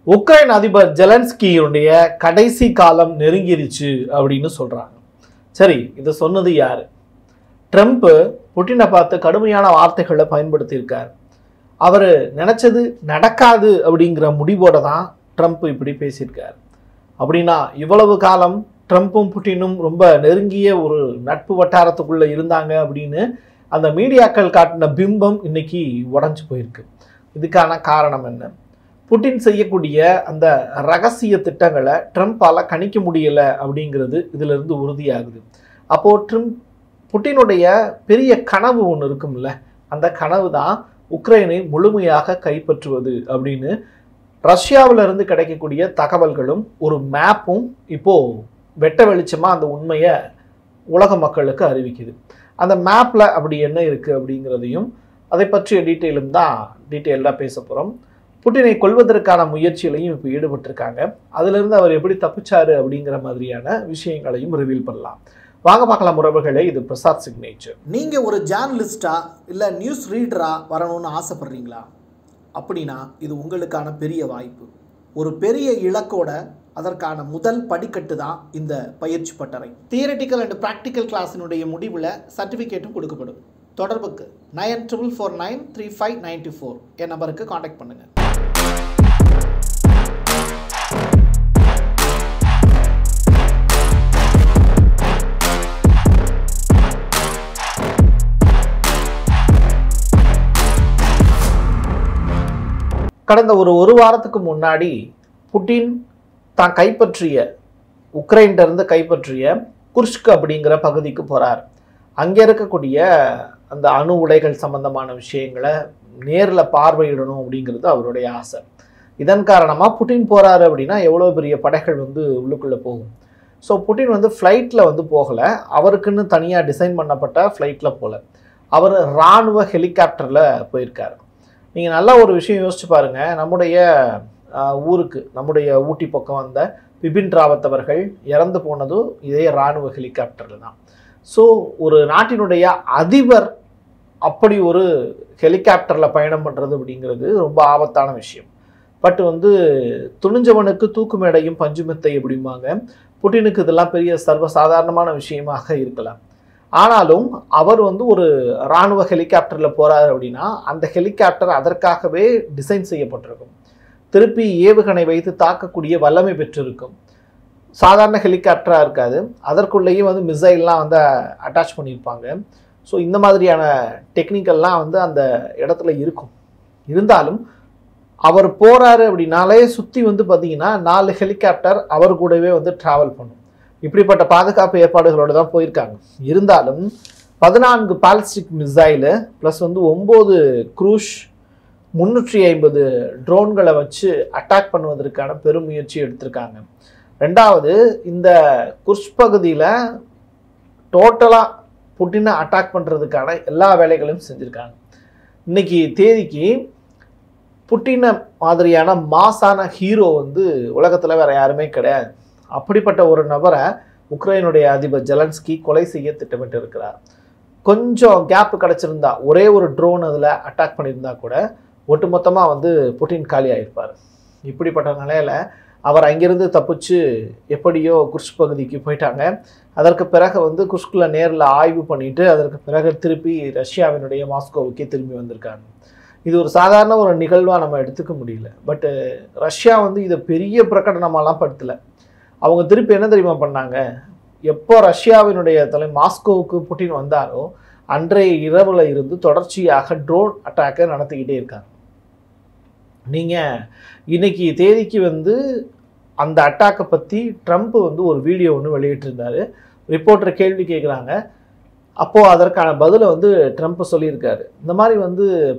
Ukraine அதிபர் ஜெலன்ஸ்கியுடைய கடைசி காலம் நெருங்கிருச்சு அப்படின்னு சொல்றாங்க. சரி, இதை சொன்னது யாரு? ட்ரம்ப் புட்டினை பார்த்து கடுமையான வார்த்தைகளை பயன்படுத்தியிருக்கார். அவர் நினைச்சது நடக்காது அப்படிங்கிற முடிவோட தான் ட்ரம்ப் இப்படி பேசியிருக்கார். அப்படின்னா இவ்வளவு காலம் ட்ரம்ப்பும் புட்டினும் ரொம்ப நெருங்கிய ஒரு நட்பு வட்டாரத்துக்குள்ள இருந்தாங்க அப்படின்னு அந்த மீடியாக்கள் காட்டின பிம்பம் இன்னைக்கு உடஞ்சு போயிருக்கு. இதுக்கான காரணம் என்ன? புட்டின் செய்யக்கூடிய அந்த ரகசிய திட்டங்களை ட்ரம்ப்பால கணிக்க முடியலை அப்படிங்கிறது இதுல இருந்து உறுதியாகுது. அப்போ புட்டினுடைய பெரிய கனவு ஒன்று இருக்கும்ல, அந்த கனவு தான் உக்ரைனை முழுமையாக கைப்பற்றுவது அப்படின்னு ரஷ்யாவில இருந்து கிடைக்கக்கூடிய தகவல்களும் ஒரு மேப்பும் இப்போ வெட்ட வெளிச்சமா அந்த உண்மையை உலக மக்களுக்கு அறிவிக்குது. அந்த மேப்ல அப்படி என்ன இருக்கு அப்படிங்கிறதையும் அதை பற்றிய டீட்டெயில்டாக பேச போகிறோம். புட்டினை கொல்வதற்கான முயற்சிகளையும் இப்போ ஈடுபட்டிருக்காங்க. அதிலிருந்து அவர் எப்படி தப்பிச்சாரு அப்படிங்கிற மாதிரியான விஷயங்களையும் ரிவீல் பண்ணலாம். வாங்க பார்க்கலாம் உறவுகளே, இது பிரசாத் சிக்னேச்சர். நீங்கள் ஒரு ஜேர்னலிஸ்டா இல்லை நியூஸ் ரீடரா வரணும்னு ஆசைப்படுறீங்களா? அப்படின்னா இது உங்களுக்கான பெரிய வாய்ப்பு. ஒரு பெரிய இலக்கோட அதற்கான முதல் படிக்கட்டு தான் இந்த பயிற்சி பட்டறை. தியரட்டிக்கல் அண்ட் ப்ராக்டிக்கல் கிளாஸினுடைய முடிவில் சர்டிஃபிகேட்டும் கொடுக்கப்படும். தொடர்புக்கு 94493594 என் நம்பருக்கு காண்டாக்ட் பண்ணுங்கள். கடந்த ஒரு வாரத்துக்கு முன்னாடி புட்டின் தான் உக்ரைன்ல கைப்பற்றிய குர்ஸ்க் அப்படிங்கிற பகுதிக்கு போறார். அங்கே இருக்கக்கூடிய அந்த அணு உலைகள் சம்பந்தமான விஷயங்களை நேரில் பார்வையிடணும் அப்படிங்கிறது அவருடைய ஆசை. இதன் காரணமாக புட்டின் போறாரு அப்படின்னா எவ்வளோ பெரிய படைகள் உள்ளுக்குள்ளே போகும். ஸோ புட்டின் ஃப்ளைட்டில் போகலை, அவருக்குன்னு தனியாக டிசைன் பண்ணப்பட்ட ஃப்ளைட்டில் போகல, அவர் இராணுவ ஹெலிகாப்டரில் போயிருக்காரு. நீங்கள் நல்லா ஒரு விஷயம் யோசிச்சு பாருங்கள். நம்முடைய ஊருக்கு, நம்முடைய ஊட்டி பக்கம் வந்த பிபின் ராவத் அவர்கள் இறந்து போனதும் இதே இராணுவ ஹெலிகாப்டரில் தான். ஸோ ஒரு நாட்டினுடைய அதிபர் அப்படி ஒரு ஹெலிகாப்டரில் பயணம் பண்ணுறது அப்படிங்கிறது ரொம்ப ஆபத்தான விஷயம். பட் துணிஞ்சவனுக்கு தூக்கு மேடையும் பஞ்சுமெத்தை அப்படிம்பாங்க. புட்டினுக்கு இதெல்லாம் பெரிய சர்வசாதாரணமான விஷயமாக இருக்கலாம். ஆனாலும் அவர் ஒரு இராணுவ ஹெலிகாப்டரில் போகிறாரு அப்படின்னா அந்த ஹெலிகாப்டர் அதற்காகவே டிசைன் செய்யப்பட்டிருக்கும். திருப்பி ஏவுகணை வைத்து தாக்கக்கூடிய வல்லமை பெற்றிருக்கும். சாதாரண ஹெலிகாப்டராக இருக்காது, அதற்குள்ளேயே மிசைல்லாம் அட்டாச் பண்ணியிருப்பாங்க. ஸோ இந்த மாதிரியான டெக்னிக்கல்லாம் அந்த இடத்துல இருக்கும். இருந்தாலும் அவர் போகிறாரு அப்படின்னாலே சுற்றி பார்த்தீங்கன்னா 4 ஹெலிகாப்டர் அவர் கூடவே ட்ராவல் பண்ணும். இப்படிப்பட்ட பாதுகாப்பு ஏற்பாடுகளோடு தான் போயிருக்காங்க. இருந்தாலும் 14 பாலிஸ்டிக் மிசைலு ப்ளஸ் 9 க்ரூஸ் 350 ட்ரோன்களை வச்சு அட்டாக் பண்ணுவதற்கான பெரும் முயற்சி எடுத்திருக்காங்க. ரெண்டாவது, இந்த குர்ஸ் பகுதியில் டோட்டலாக புட்டினை அட்டாக் பண்ணுறதுக்கான எல்லா வேலைகளையும் செஞ்சுருக்காங்க. இன்னைக்கு தேதிக்கு புட்டினை மாதிரியான மாசான ஹீரோ உலகத்தில் வேற யாருமே கிடையாது. அப்படிப்பட்ட ஒரு நபரை உக்ரைனுடைய அதிபர் ஜெலன்ஸ்கி கொலை செய்ய திட்டமிட்டு இருக்கிறார். கொஞ்சம் கேப் கிடச்சிருந்தா, ஒரே ஒரு ட்ரோன் அதில் அட்டாக் பண்ணியிருந்தா கூட ஒட்டுமொத்தமாக புட்டின் காலி ஆகிருப்பார். இப்படிப்பட்ட நிலையில் அவர் அங்கிருந்து தப்பிச்சு எப்படியோ குர்ஸ் பகுதிக்கு போயிட்டாங்க. அதற்கு பிறகு குர்ஸ்கில் நேரில் ஆய்வு பண்ணிட்டு அதற்கு பிறகு திருப்பி ரஷ்யாவினுடைய மாஸ்கோவுக்கே திரும்பி வந்திருக்காங்க. இது ஒரு சாதாரண ஒரு நிகழ்வாக நம்ம எடுத்துக்க முடியல. பட்டு ரஷ்யா இதை பெரிய பிரகடனமாலாம் படுத்தலை. அவங்க திருப்பி என்ன தெரியுமா பண்ணாங்க? எப்போ ரஷ்யாவினுடைய மாஸ்கோவுக்கு புட்டின் வந்தாரோ அன்றைய இரவுல இருந்து தொடர்ச்சியாக ட்ரோன் அட்டாக்கை நடத்திக்கிட்டே இருக்காங்க. நீங்கள் இன்னைக்கு தேதிக்கு அந்த அட்டாக்கை பற்றி ட்ரம்ப் ஒரு வீடியோ ஒன்று வெளியிட்டிருந்தார். ரிப்போர்ட்டர் கேள்வி கேட்குறாங்க. அப்போது அதற்கான பதிலை ட்ரம்ப் சொல்லியிருக்காரு. இந்த மாதிரி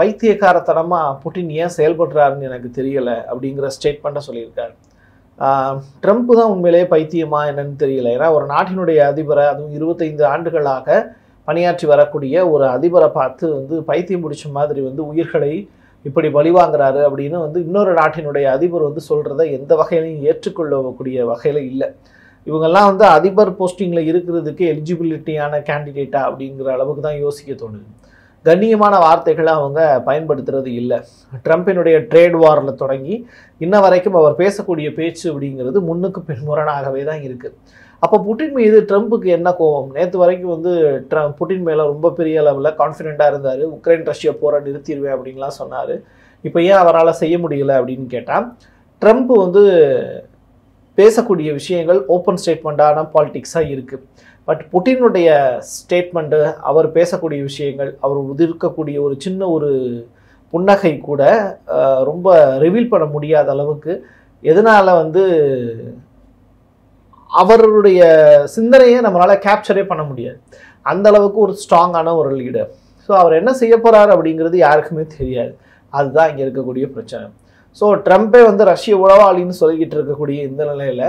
பைத்தியக்காரத்தனமாக புட்டின் ஏன் செயல்படுறாருன்னு எனக்கு தெரியலை அப்படிங்கிற ஸ்டேட்மெண்ட்டை சொல்லியிருக்காரு. ட்ரம்ப் தான் உண்மையிலேயே பைத்தியமா என்னன்னு தெரியல. ஏன்னா ஒரு நாட்டினுடைய அதிபரை, அதுவும் 25 ஆண்டுகளாக பணியாற்றி வரக்கூடிய ஒரு அதிபரை பார்த்து பைத்தியம் பிடிச்ச மாதிரி உயிர்களை இப்படி பழிவாங்கிறாரு அப்படின்னு இன்னொரு நாட்டினுடைய அதிபர் சொல்கிறத எந்த வகையிலையும் ஏற்றுக்கொள்ளக்கூடிய வகையில் இல்லை. இவங்கெல்லாம் அதிபர் போஸ்டிங்கில் இருக்கிறதுக்கு எலிஜிபிலிட்டியான கேண்டிடேட்டா அப்படிங்கிற அளவுக்கு தான் யோசிக்க தோணுது. கண்ணியமான வார்த்தைகளை அவங்க பயன்படுத்துறது இல்லை. ட்ரம்பினுடைய ட்ரேட் வாரில் தொடங்கி இன்ன வரைக்கும் அவர் பேசக்கூடிய பேச்சு அப்படிங்கிறது முன்னுக்கு பின்முரணாகவே தான் இருக்குது. அப்போ புட்டின் மீது ட்ரம்புக்கு என்ன கோபம்? நேற்று வரைக்கும் வந்து புட்டின் மேலே ரொம்ப பெரிய அளவில் கான்ஃபிடென்ட்டாக இருந்தார். உக்ரைன் ரஷ்யா போரை நிறுத்திடுவேன் அப்படின்லாம் சொன்னார். இப்போ ஏன் அவரால் செய்ய முடியல அப்படின்னு கேட்டால், ட்ரம்ப் வந்து பேசக்கூடிய விஷயங்கள் ஓப்பன் ஸ்டேட்மெண்ட்டான பாலிடிக்ஸாக இருக்குது. பட் புட்டினுடைய ஸ்டேட்மெண்ட்டு, அவர் பேசக்கூடிய விஷயங்கள், அவர் உதிர்க்கக்கூடிய ஒரு சின்ன ஒரு புன்னகை கூட ரொம்ப ரிவீல் பண்ண முடியாத அளவுக்கு, எதனால் வந்து அவருடைய சிந்தனையை நம்மளால் கேப்சரே பண்ண முடியாது. அந்த அளவுக்கு ஒரு ஸ்ட்ராங்கான ஒரு லீடர். ஸோ அவர் என்ன செய்ய போகிறார் அப்படிங்கிறது யாருக்குமே தெரியாது. அதுதான் இங்கே இருக்கக்கூடிய பிரச்சனை. ஸோ ட்ரம்ப்பே வந்து ரஷ்ய உளவாளின்னு சொல்லிக்கிட்டு இருக்கக்கூடிய இந்த நிலையில்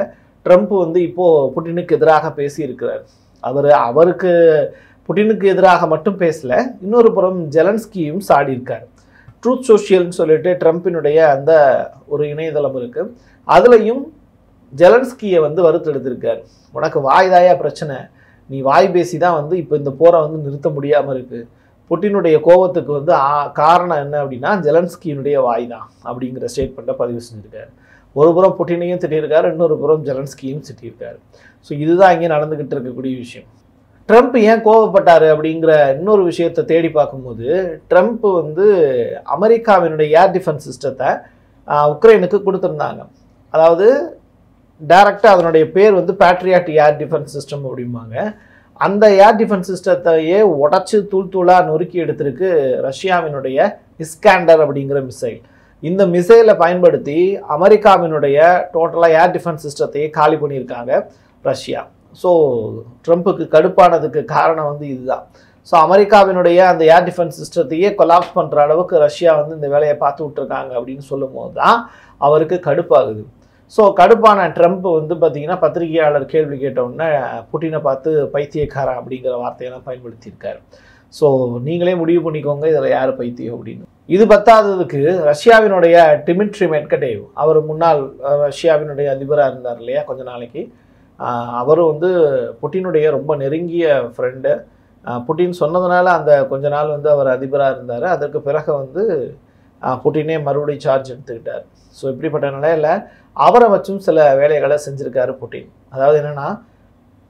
ட்ரம்ப் வந்து இப்போது புட்டினுக்கு எதிராக பேசியிருக்கிறார். அவருக்கு புட்டினுக்கு எதிராக மட்டும் பேசல, இன்னொரு புறம் ஜெலன்ஸ்கியும் சாடியிருக்கார். ட்ரூத் சோஷியல்னு சொல்லிட்டு ட்ரம்பினுடைய அந்த ஒரு இணையதளம் இருக்குது. அதுலேயும் ஜெலன்ஸ்கியை வந்து வறுத்தெடுத்திருக்கார். உனக்கு வாய்தாயா பிரச்சனை, நீ வாய் பேசி தான் வந்து இப்போ இந்த போரை வந்து நிறுத்த முடியாமல் இருக்குது. புட்டினுடைய கோபத்துக்கு வந்து காரணம் என்ன அப்படின்னா ஜெலன்ஸ்கியினுடைய வாய் தான் அப்படிங்கிற ஸ்டேட்மெண்ட்டை பதிவு செஞ்சுருக்காரு. ஒரு புறம் புட்டினையும் திட்டியிருக்காரு, இன்னொரு புறம் ஜெலன்ஸ்கியும் திட்டியிருக்காரு. ஸோ இதுதான் இங்கே நடந்துக்கிட்டு இருக்கக்கூடிய விஷயம். ட்ரம்ப் ஏன் கோபப்பட்டார் அப்படிங்கிற இன்னொரு விஷயத்தை தேடி பார்க்கும்போது, ட்ரம்ப் வந்து அமெரிக்காவினுடைய ஏர் டிஃபென்ஸ் சிஸ்டத்தை உக்ரைனுக்கு கொடுத்துருந்தாங்க. அதாவது டைரக்டாக அதனுடைய பேர் வந்து பேட்ரியாட் ஏர் டிஃபென்ஸ் சிஸ்டம் அப்படிம்பாங்க. அந்த ஏர் டிஃபென்ஸ் சிஸ்டத்தையே உடச்சி தூளாக நொறுக்கி எடுத்திருக்கு ரஷ்யாவினுடைய இஸ்காண்டர் அப்படிங்கிற மிசைல். இந்த மிசைலை பயன்படுத்தி அமெரிக்காவினுடைய டோட்டலாக ஏர் டிஃபென்ஸ் சிஸ்டத்தையே காலி பண்ணியிருக்காங்க ரஷ்யா. ஸோ ட்ரம்ப்புக்கு கடுப்பானதுக்கு காரணம் வந்து இதுதான். ஸோ அமெரிக்காவினுடைய அந்த ஏர் டிஃபென்ஸ் சிஸ்டத்தையே கொலாப்ஸ் பண்ணுற அளவுக்கு ரஷ்யா வந்து இந்த வேலையை பார்த்து விட்ருக்காங்க அப்படின்னு சொல்லும் போது தான் அவருக்கு கடுப்பாகுது. ஸோ கடுப்பான ட்ரம்ப் வந்து பார்த்திங்கன்னா பத்திரிகையாளர் கேள்வி கேட்டவுடனே புட்டினை பார்த்து பைத்தியக்காரன் அப்படிங்கிற வார்த்தையெல்லாம் பயன்படுத்தியிருக்காரு. ஸோ நீங்களே முடிவு பண்ணிக்கோங்க இதில் யார் பைத்தியம் அப்படின்னு. இது பத்தாததுக்கு ரஷ்யாவினுடைய டிமிட்ரி மெட்கடேவ், அவர் முன்னாள் ரஷ்யாவினுடைய அதிபராக இருந்தார் இல்லையா கொஞ்ச நாளைக்கு, அவரும் வந்து புட்டினுடைய ரொம்ப நெருங்கிய ஃப்ரெண்டு. புட்டின் சொன்னதுனால அந்த கொஞ்ச நாள் வந்து அவர் அதிபராக இருந்தார். அதற்கு பிறகு வந்து புட்டினே மறுபடியும் சார்ஜ் எடுத்துக்கிட்டார். ஸோ இப்படிப்பட்ட நிலையில் அவரை வச்சும் சில வேலைகளை செஞ்சுருக்காரு புட்டின். அதாவது என்னென்னா,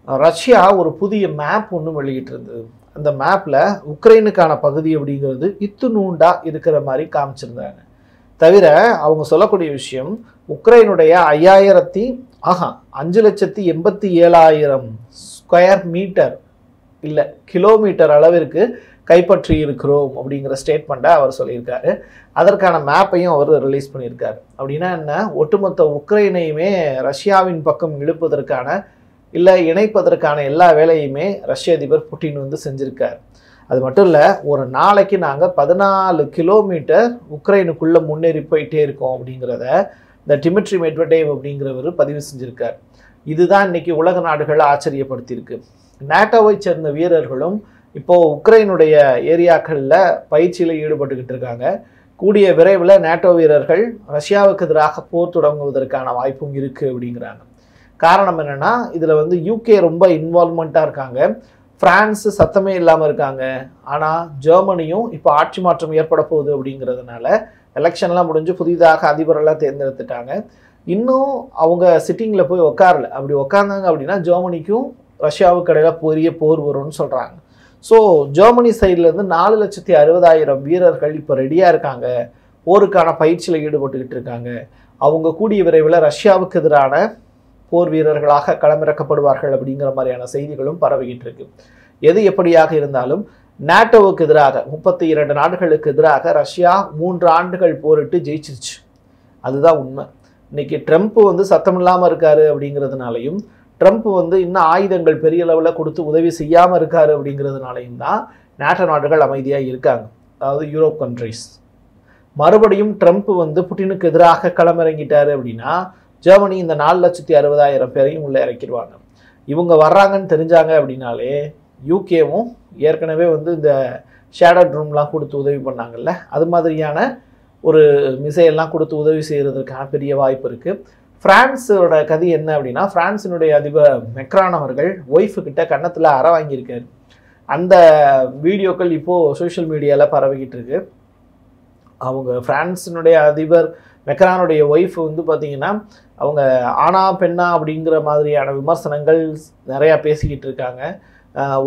ரஷ்யா ஒரு புதிய மேப் ஒன்று வெளியிட்டு இருந்தது. அந்த மேப்பில் உக்ரைனுக்கான பகுதி அப்படிங்கிறது இத்துணூண்டா இருக்கிற மாதிரி காமிச்சிருந்தாங்க. தவிர அவங்க சொல்லக்கூடிய விஷயம், உக்ரைனுடைய 5,87,000 ஸ்கொயர் மீட்டர் இல்லை கிலோமீட்டர் அளவிற்கு கைப்பற்றி இருக்கிறோம் அப்படிங்கிற ஸ்டேட்மெண்ட்டை அவர் சொல்லியிருக்காரு. அதற்கான மேப்பையும் அவர் ரிலீஸ் பண்ணியிருக்காரு. அப்படின்னா என்ன, ஒட்டுமொத்த உக்ரைனையுமே ரஷ்யாவின் பக்கம் இழுப்பதற்கான இல்லை இணைப்பதற்கான எல்லா வேலையுமே ரஷ்ய அதிபர் புட்டின் வந்து செஞ்சுருக்கார். அது மட்டும் இல்லை, ஒரு நாளைக்கு நாங்கள் 14 கிலோமீட்டர் உக்ரைனுக்குள்ளே முன்னேறி போயிட்டே இருக்கோம் அப்படிங்கிறத இந்த டிமிட்ரி மெட்வடேவ் அப்படிங்கிறவர் பதிவு செஞ்சுருக்கார். இதுதான் இன்றைக்கி உலக நாடுகளை ஆச்சரியப்படுத்தியிருக்கு. நேட்டோவை சேர்ந்த வீரர்களும் இப்போது உக்ரைனுடைய ஏரியாக்களில் பயிற்சியில் ஈடுபட்டுக்கிட்டு இருக்காங்க. கூடிய விரைவில் நேட்டோ வீரர்கள் ரஷ்யாவுக்கு எதிராக போர் தொடங்குவதற்கான வாய்ப்பும் இருக்குது அப்படிங்கிறாங்க. காரணம் என்னென்னா, இதில் வந்து யூகே ரொம்ப இன்வால்வ்மெண்ட்டாக இருக்காங்க, ஃப்ரான்ஸு சத்தமே இல்லாமல் இருக்காங்க. ஆனால் ஜெர்மனியும் இப்போ ஆட்சி மாற்றம் ஏற்பட போகுது அப்படிங்கிறதுனால எலெக்ஷன்லாம் முடிஞ்சு புதிதாக அதிபரெல்லாம் தேர்ந்தெடுத்துட்டாங்க. இன்னும் அவங்க சிட்டிங்கில் போய் உட்காரல. அப்படி உட்கார்ந்தாங்க அப்படின்னா ஜெர்மனிக்கும் ரஷ்யாவுக்கு இடையில் பெரிய போர் வரும்னு சொல்கிறாங்க. ஸோ ஜெர்மனி சைட்லேருந்து 4,60,000 வீரர்கள் இப்போ ரெடியாக இருக்காங்க, போருக்கான பயிற்சியில் ஈடுபட்டுக்கிட்டு இருக்காங்க. அவங்க கூடிய விரைவில் ரஷ்யாவுக்கு எதிரான போர் வீரர்களாக களமிறக்கப்படுவார்கள் அப்படிங்கிற மாதிரியான செய்திகளும் பரவிக்கிட்டு இருக்கு. எது எப்படியாக இருந்தாலும் நேட்டோவுக்கு எதிராக 32 நாடுகளுக்கு எதிராக ரஷ்யா 3 ஆண்டுகள் போரிட்டு ஜெயிச்சிருச்சு. அதுதான் உண்மை. இன்னைக்கு ட்ரம்ப் வந்து சத்தம் இல்லாமல் இருக்காரு அப்படிங்கிறதுனாலையும், ட்ரம்ப் வந்து இன்னும் ஆயுதங்கள் பெரிய அளவில் கொடுத்து உதவி செய்யாமல் இருக்காரு அப்படிங்கிறதுனாலையும் தான் நேட்டோ நாடுகள் அமைதியாக இருக்காங்க. அதாவது யூரோப் கண்ட்ரிஸ். மறுபடியும் ட்ரம்ப் வந்து புட்டினுக்கு எதிராக களமிறங்கிட்டாரு அப்படின்னா ஜெர்மனி இந்த 4,60,000 பேரையும் உள்ளே இறக்கிடுவாங்க. இவங்க வர்றாங்கன்னு தெரிஞ்சாங்க அப்படின்னாலே யூகேவும் ஏற்கனவே வந்து இந்த ஷேடட் ரூம்லாம் கொடுத்து உதவி பண்ணாங்கல்ல, அது மாதிரியான ஒரு மிசைல்லாம் கொடுத்து உதவி செய்கிறதுக்கான பெரிய வாய்ப்பு இருக்குது. ஃப்ரான்ஸோட கதி என்ன அப்படின்னா, ஃப்ரான்ஸினுடைய அதிபர் மெக்ரான் அவர்கள் ஒய்ஃபுக்கிட்ட கன்னத்தில் அற வாங்கியிருக்காரு. அந்த வீடியோக்கள் இப்போது சோஷியல் மீடியாவில் பரவிக்கிட்டு இருக்கு. அவங்க பிரான்ஸினுடைய அதிபர் மெக்ரானுடைய ஒய்ஃப் வந்து பார்த்திங்கன்னா அவங்க ஆனா பெண்ணா அப்படிங்கிற மாதிரியான விமர்சனங்கள் நிறையா பேசிக்கிட்டு இருக்காங்க.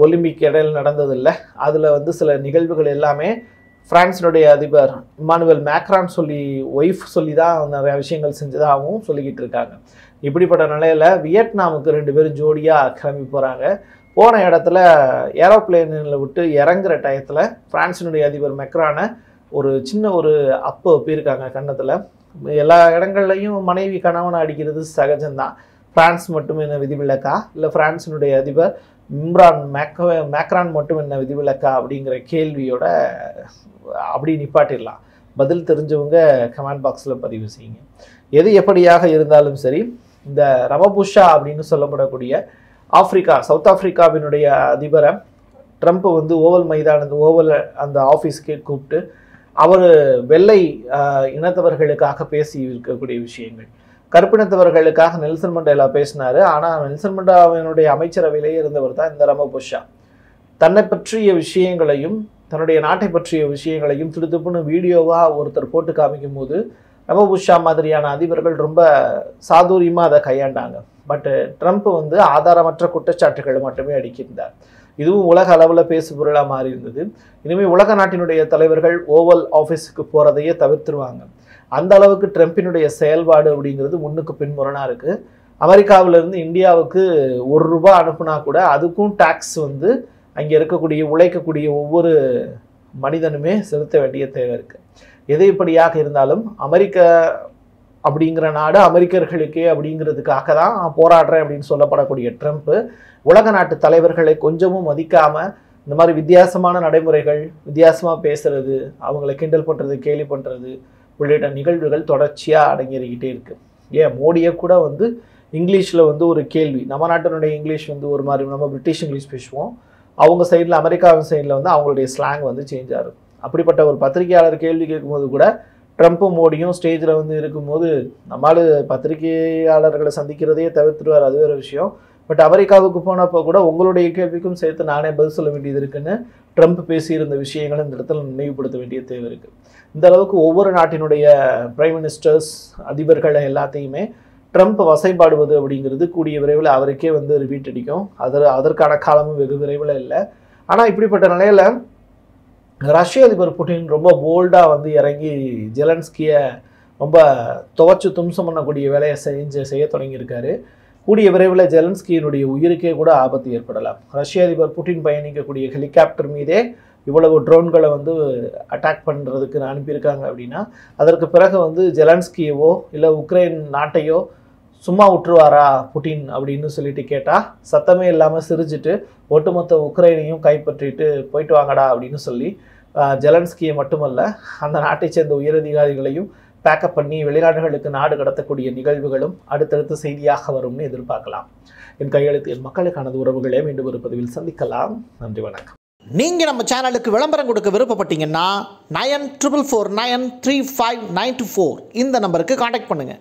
ஒலிம்பிக் இடையில் நடந்ததில்லை, அதில் வந்து சில நிகழ்வுகள் எல்லாமே பிரான்ஸினுடைய அதிபர் இமானுவேல் மேக்ரான் ஒய்ஃப் சொல்லி தான் நிறையா விஷயங்கள் செஞ்சதாகவும் சொல்லிக்கிட்டு இருக்காங்க. இப்படிப்பட்ட நிலையில் வியட்நாமுக்கு 2 பேரும் ஜோடியாக கிளம்பி போகிறாங்க. போன இடத்துல ஏரோப்ளேனில் விட்டு இறங்குற டயத்தில் பிரான்ஸினுடைய அதிபர் மெக்ரானை சின்ன அப்பு போயிருக்காங்க கன்னத்தில். எல்லா இடங்கள்லையும் மனைவி கணவனை அடிக்கிறது சகஜம்தான். பிரான்ஸ் மட்டும் என்ன விதிவிலக்கா, இல்லை பிரான்ஸினுடைய அதிபர் மேக்ரான் மட்டும் என்ன விதிவிலக்கா அப்படிங்கிற கேள்வியோட அப்படி நிப்பாட்டிடலாம். பதில் தெரிஞ்சவங்க கமெண்ட் பாக்ஸில் பதிவு செய்யுங்க. எது எப்படியாக இருந்தாலும் சரி, இந்த ரமபுஷா அப்படின்னு சொல்லப்படக்கூடிய சவுத் ஆப்பிரிக்காவினுடைய அதிபரை ட்ரம்ப் வந்து ஓவல் அந்த ஆஃபீஸ்க்கே கூப்பிட்டு அவர் வெள்ளை இனத்தவர்களுக்காக பேசி இருக்கக்கூடிய விஷயங்கள், கருப்பினத்தவர்களுக்காக நெல்சன் மண்டேலா பேசினார். ஆனால் நெல்சன் மண்டேலாவினுடைய அமைச்சரவையிலே இருந்தவர் தான் இந்த ரமபுஷா. தன்னை பற்றிய விஷயங்களையும் தன்னுடைய நாட்டை பற்றிய விஷயங்களையும் திடுத்துப்புன்னு வீடியோவாக ஒருத்தர் போட்டு காமிக்கும் போது ரமபுஷா மாதிரியான அதிபர்கள் ரொம்ப சாதுரியமாக அதை கையாண்டாங்க. பட் ட்ரம்ப் வந்து ஆதாரமற்ற குற்றச்சாட்டுகளை மட்டுமே அடிக்கின்றார். இதுவும் உலக அளவில் பேசு பொருளாக மாறி இருந்தது. இனிமேல் உலக நாட்டினுடைய தலைவர்கள் ஓவல் ஆஃபீஸுக்கு போகிறதையே தவிர்த்துருவாங்க. அந்த அளவுக்கு ட்ரம்பினுடைய செயல்பாடு அப்படிங்கிறது முன்னுக்கு பின்முரணாக இருக்குது. அமெரிக்காவிலேருந்து இந்தியாவுக்கு ₹1 அனுப்புனா கூட அதுக்கும் டேக்ஸ் வந்து அங்கே இருக்கக்கூடிய உழைக்கக்கூடிய ஒவ்வொரு மனிதனுமே செலுத்த வேண்டிய தேவை இருக்குது. எது இப்படியாக இருந்தாலும் அமெரிக்கா அப்படிங்கிற நாடு அமெரிக்கர்களுக்கே அப்படிங்கிறதுக்காக தான் போராடுறேன் அப்படின்னு சொல்லப்படக்கூடிய ட்ரம்ப் உலக நாட்டு தலைவர்களை கொஞ்சமும் மதிக்காமல் இந்த மாதிரி வித்தியாசமான நடைமுறைகள், வித்தியாசமாக பேசுறது, அவங்களை கிண்டல் பண்ணுறது, கேலி பண்ணுறது உள்ளிட்ட நிகழ்வுகள் தொடர்ச்சியாக அடங்கிக்கிட்டே இருக்குது. ஏன் மோடியை கூட வந்து இங்கிலீஷில் வந்து ஒரு கேள்வி, நம்ம நாட்டினுடைய இங்கிலீஷ் வந்து ஒரு மாதிரி, நம்ம பிரிட்டிஷ் இங்கிலீஷ் பேசுவோம், அவங்க சைடில் அமெரிக்காவின் சைடில் வந்து அவங்களுடைய ஸ்லாங் வந்து சேஞ்ச் ஆகும். அப்படிப்பட்ட ஒரு பத்திரிகையாளர் கேள்வி கேட்கும்போது கூட ட்ரம்ப்பும் மோடியும் ஸ்டேஜில் வந்து இருக்கும்போது நம்மளால் பத்திரிகையாளர்களை சந்திக்கிறதையே தவிர்த்துடுவார், அது வேறு விஷயம். பட் அமெரிக்காவுக்கு போனப்போ கூட உங்களுடைய கேள்விக்கும் சேர்த்து நானே பதில் சொல்ல வேண்டியது இருக்குன்னு ட்ரம்ப் பேசியிருந்த விஷயங்களை இந்த இடத்துல நினைவுபடுத்த வேண்டிய தேவை இருக்குது. இந்த அளவுக்கு ஒவ்வொரு நாட்டினுடைய பிரைம் மினிஸ்டர்ஸ், அதிபர்களை எல்லாத்தையுமே ட்ரம்ப் வசைப்பாடுவது அப்படிங்கிறது கூடிய விரைவில் அவருக்கே வந்து ரிப்பீட் அடிக்கும். அதற்கான காலமும் வெகு விரைவில் இல்லை. ஆனால் இப்படிப்பட்ட நிலையில் ரஷ்ய அதிபர் புட்டின் ரொம்ப போல்டாக வந்து இறங்கி ஜெலன்ஸ்கியை ரொம்ப துவச்சு தும்சம் பண்ணக்கூடிய வேலையை செய்ய தொடங்கியிருக்காரு. கூடிய விரைவில் ஜெலன்ஸ்கியினுடைய உயிருக்கே கூட ஆபத்து ஏற்படலாம். ரஷ்ய அதிபர் புட்டின் பயணிக்கக்கூடிய ஹெலிகாப்டர் மீதே இவ்வளவு ட்ரோன்களை வந்து அட்டாக் பண்ணுறதுக்கு அனுப்பியிருக்காங்க அப்படின்னா அதற்கு பிறகு வந்து ஜெலன்ஸ்கியவோ இல்லை உக்ரைன் நாட்டையோ சும்மா விட்டுருவாரா புட்டின் அப்படின்னு சொல்லிட்டு கேட்டால் சத்தமே இல்லாமல் சிரிச்சிட்டு ஒட்டுமொத்த உக்ரைனையும் கைப்பற்றிட்டு போயிட்டு வாங்கடா அப்படின்னு சொல்லி ஜெலன்ஸ்கியை மட்டுமல்ல அந்த நாட்டை சேர்ந்த உயரதிகாரிகளையும் பேக்கப் பண்ணி வெளிநாடுகளுக்கு நாடு கடத்தக்கூடிய நிகழ்வுகளும் அடுத்தடுத்த செய்தியாக வரும்னு எதிர்பார்க்கலாம். என் கையெழுத்து என் மக்களுக்கானது உறவுகளே. மீண்டும் ஒரு பதிவில் சந்திக்கலாம். நன்றி, வணக்கம். நீங்கள் நம்ம சேனலுக்கு விளம்பரம் கொடுக்க விருப்பப்பட்டீங்கன்னா 9449359524 இந்த நம்பருக்கு காண்டாக்ட் பண்ணுங்கள்.